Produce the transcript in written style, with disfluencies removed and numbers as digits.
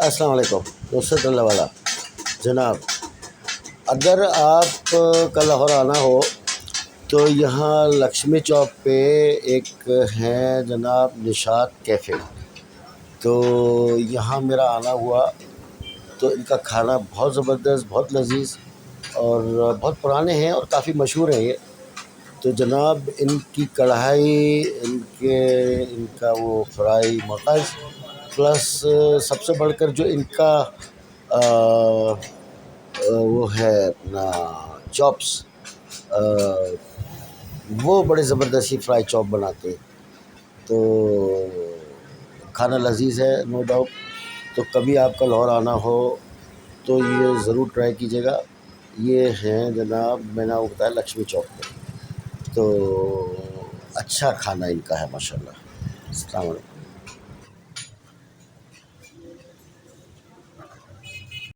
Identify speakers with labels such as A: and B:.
A: السلام علیکم نصرت اللہ والا جناب، اگر آپ کا لاہور آنا ہو تو یہاں لکشمی چوک پہ ایک ہے جناب نشاط کیفے، تو یہاں میرا آنا ہوا تو ان کا کھانا بہت زبردست، بہت لذیذ اور بہت پرانے ہیں اور کافی مشہور ہیں یہ تو جناب ان کی کڑھائی، ان کا وہ فرائی مغز پلس سب سے بڑھ کر جو ان کا وہ ہے اپنا چاپس، وہ بڑے زبردست ہی فرائی چاپ بناتے ہیں، تو کھانا لذیذ ہے نو ڈاؤٹ۔ تو کبھی آپ کا لاہور آنا ہو تو یہ ضرور ٹرائی کیجیے گا۔ یہ ہیں جناب میں نے آپ کو بتایا لکشمی چوک پہ، تو اچھا کھانا ان کا ہے ماشاء اللہ۔ السلام علیکم۔